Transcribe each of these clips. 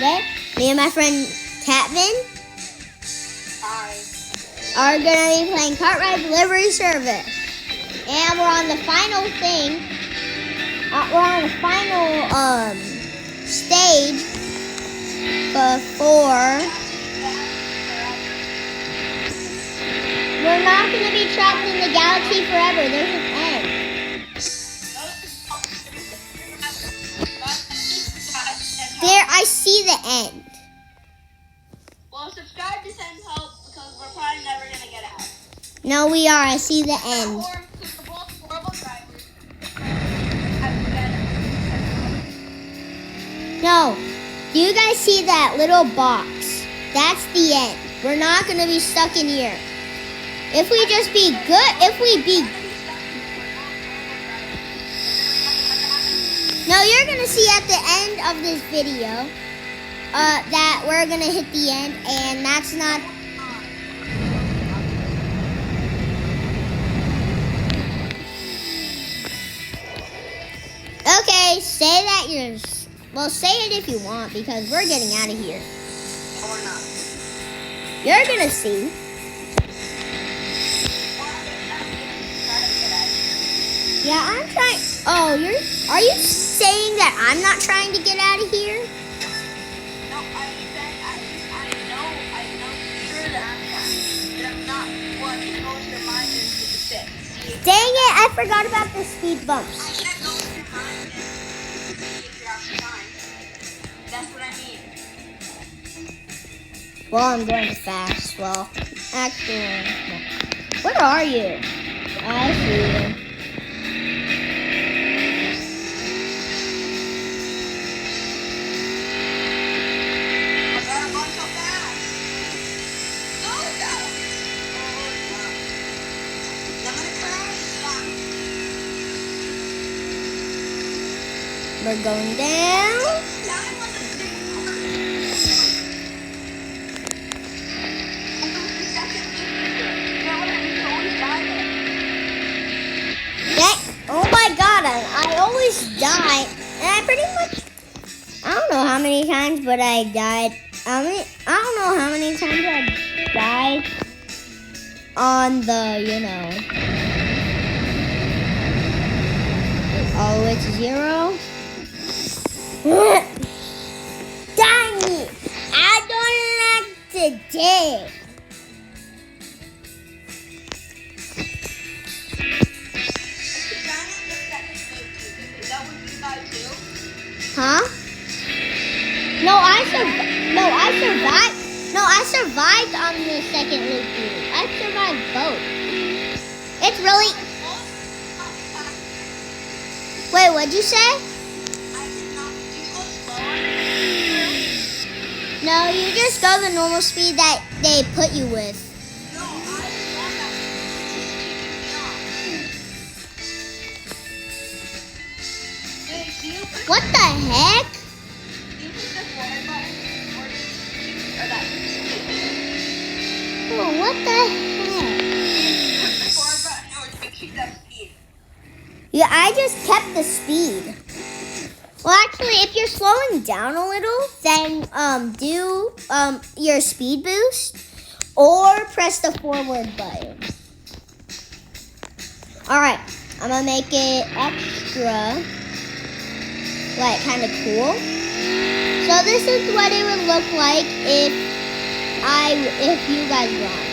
today. Me and my friend Catvin are gonna be playing Cartwright Delivery Service, and we're on the final thing. We're on the final stage before. We're not gonna be trapped in the galaxy forever. There's an end. There, I see the end. Well, subscribe to send help because we're probably never gonna get out. No, we are. I see the end. Or because we're both horrible drivers. No. Do you guys see that little box? That's the end. We're not gonna be stuck in here. If we just be good, No, you're gonna see at the end of this video that we're gonna hit the end, and that's not. Okay, say that you're. Well, say it if you want, because we're getting out of here. Or not. You're gonna see. Yeah, I'm trying. Oh, are you saying that I'm not trying to get out of here? No, I know for sure that I'm trying. But I'm not. What goes your mind is to sit. Dang it, I forgot about the speed bumps. I can't go with your mind and see if you're out of time. That's what I mean. Well, I'm going fast. Well, actually, no. Where are you? I see you. We're going down. Oh my god, I always die. And I pretty much, I don't know how many times, but I died. I don't know how many times I died on the, all the way to 0. Dang it! I don't like today. Huh? No, I survived on the second loop. I survived both. It's really. Wait, what'd you say? No, you just go the normal speed that they put you with. What the heck? Oh, what the heck? Yeah, I just kept the speed. Well, actually, if you're slowing down a little, then do your speed boost or press the forward button. All right, I'm gonna make it extra, like, kind of cool. So this is what it would look like if you guys were on.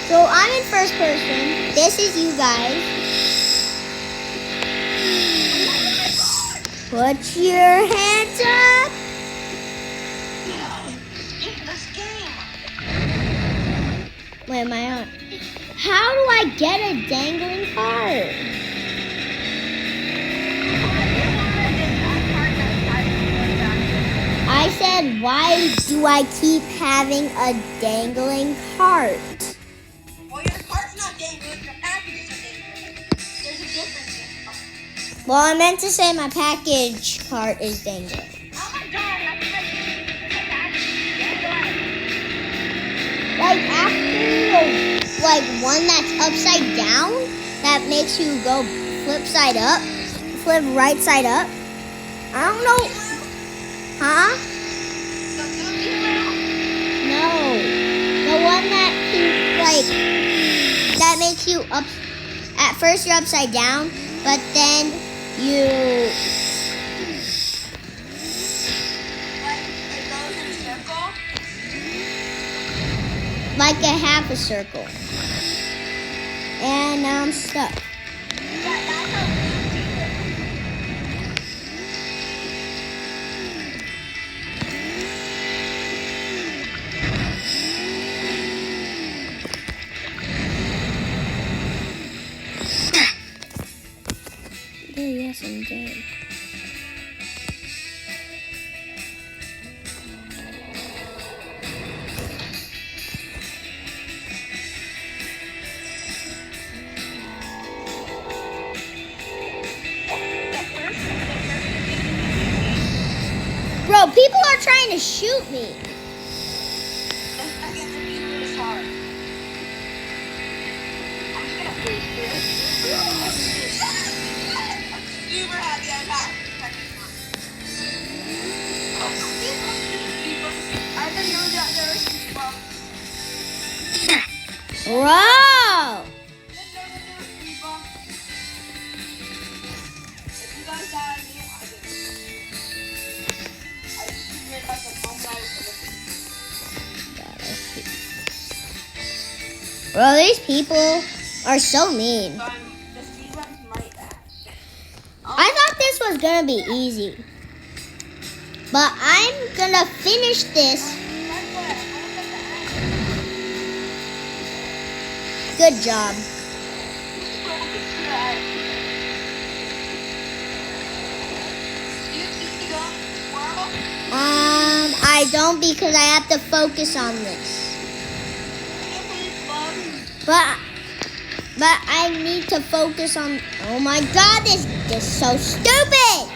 So I'm in first person. This is you guys. Put your hands up. Wait, am I on? How do I get a dangling card? I said, why do I keep having a dangling cart? Well, your cart's not dangling, your packages are dangling. There's a difference. Well, I meant to say my package cart is dangling. Oh my god, that's Like after like one that's upside down, that makes you go flip right side up. I don't know. you up. At first you're upside down, but then you Like, it goes in a circle. like a half a circle. And now I'm stuck. Yeah, that's how we do it. Oh yes, I'm dead. Bro, people are trying to shoot me. The second the people is hard. I'm just gonna boost this. I'm super happy I passed the second one. I didn't know that there was people. Bro! I didn't know that there was people. If you guys die on me, I just made like a bomb out of Bro, these people are so mean. the speed runs might act. I thought this was gonna be easy. But I'm gonna finish this. Good job. I don't because I have to focus on this. But I need to focus on. Oh my God, this is so stupid.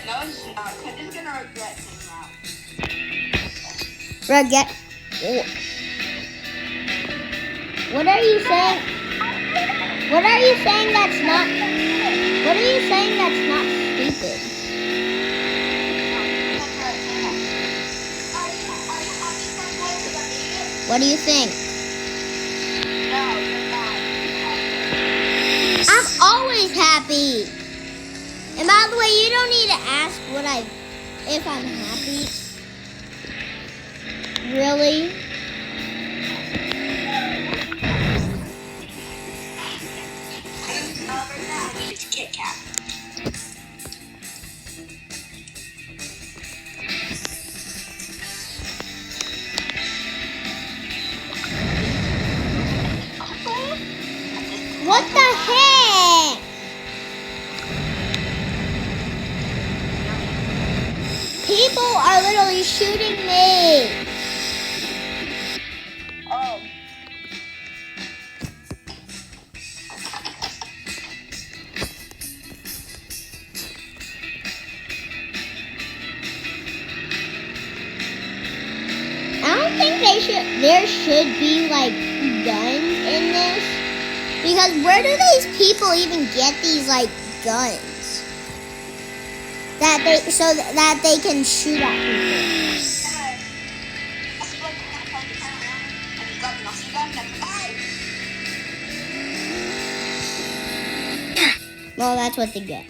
No, it's not. Ken is gonna regret this route. Forget. What are you saying? What are you saying that's not? What are you saying that's not stupid? What do you think? No, you're not. I'm always happy. And by the way, you don't need to ask if I'm happy. Really? It's Kit Kat. What the heck? People are literally shooting me. Oh. I don't think there should be like guns in this. Because where do these people even get these like guns? That they can shoot at people. Well, that's what they get.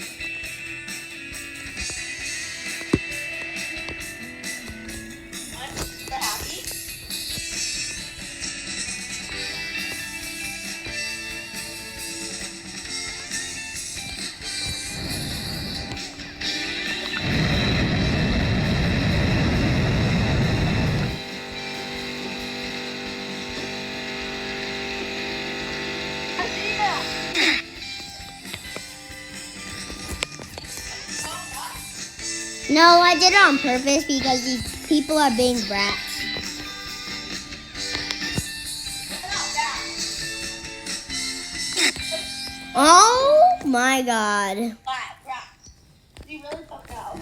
No, I did it on purpose because these people are being brats. Oh my God. You really fucked out.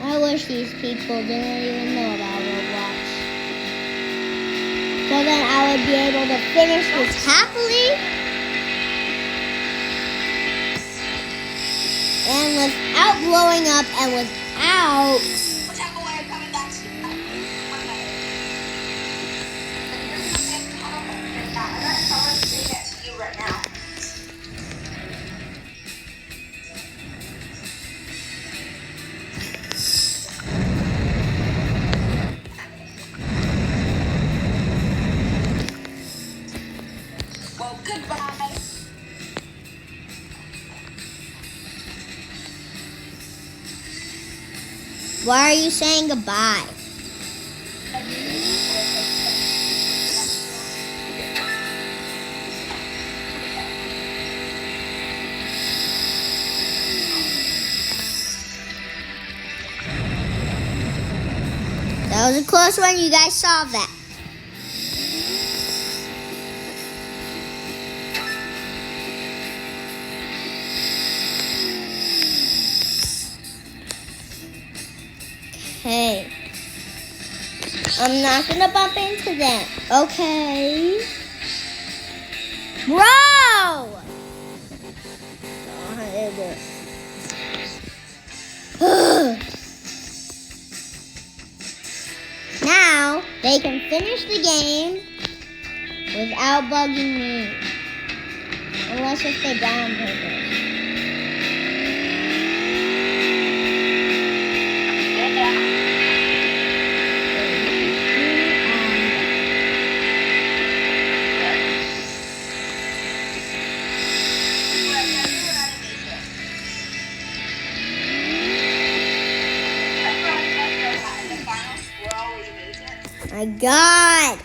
I wish these people didn't even know about Roblox. So then I would be able to finish this happily. And without blowing up and with out. Whichever way I'm coming back to you. Someone say that to you right now. Well, goodbye. Why are you saying goodbye? That was a close one. You guys saw that. Okay. I'm not gonna bump into them. Okay. Bro! Now they can finish the game without bugging me. Unless if they die on purpose. My God.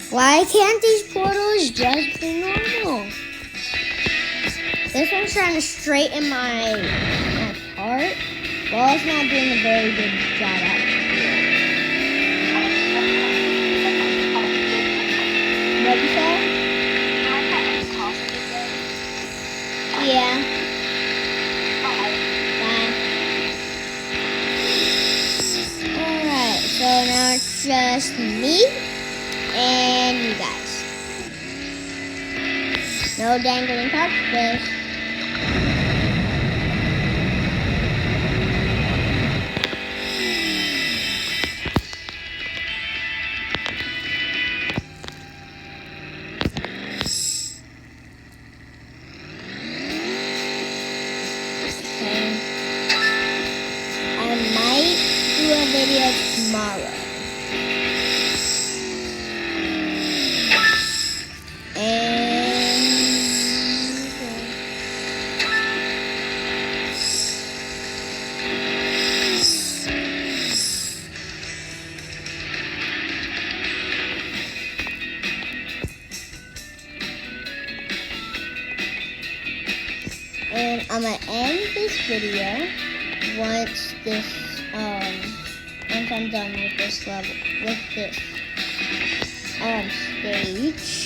Why can't these portals just be normal? This one's trying to straighten my part. Well, it's not doing a very good job at it. What'd you say? Yeah. Alright, so now it's just me and you guys. No dangling cactus. Video tomorrow. And I'm gonna end this video once I'm done with this level, with this stage.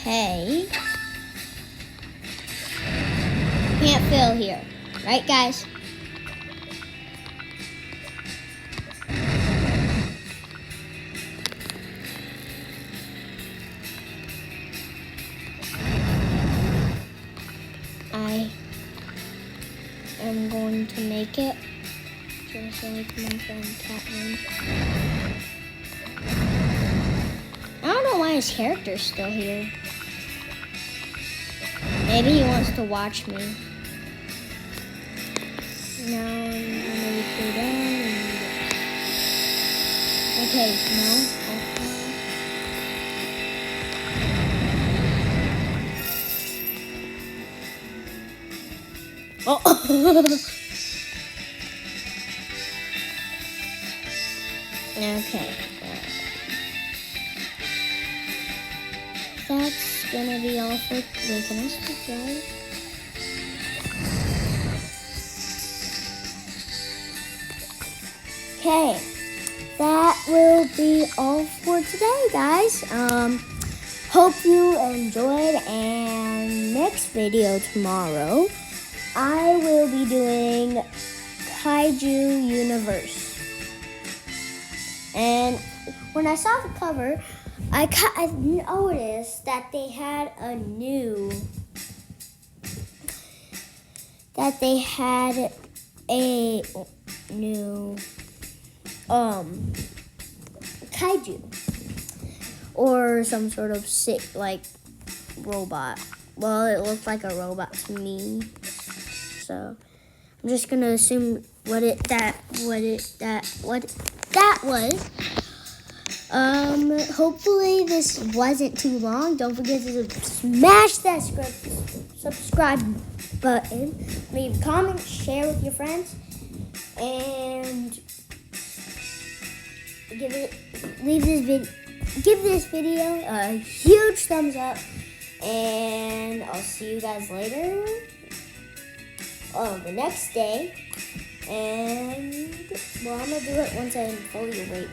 Okay. Can't fill here. Right, guys? I am going to make it just like my friend Catherine. I don't know why his character's still here. Maybe he wants to watch me. Now I'm gonna go down and Okay, no. Oh. Okay. That's gonna be all for. Wait, can I speak, guys? Okay, that will be all for today, guys. Hope you enjoyed, and next video tomorrow, I will be doing Kaiju Universe. And when I saw the cover, I noticed that they had a new kaiju or some sort of sick like robot. Well, it looked like a robot to me, so I'm just gonna assume what that was. Hopefully this wasn't too long. Don't forget to smash that subscribe button. Leave comments, share with your friends, and give this video a huge thumbs up. And I'll see you guys later the next day. And well, I'm gonna do it once I'm fully awake.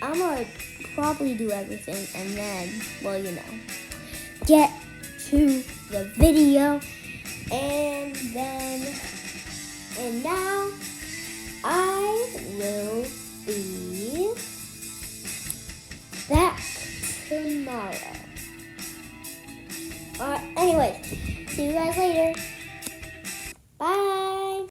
I'm gonna probably do everything, and then, well, you know, get to the video, and now I will be back tomorrow. Anyways, see you guys later. Bye.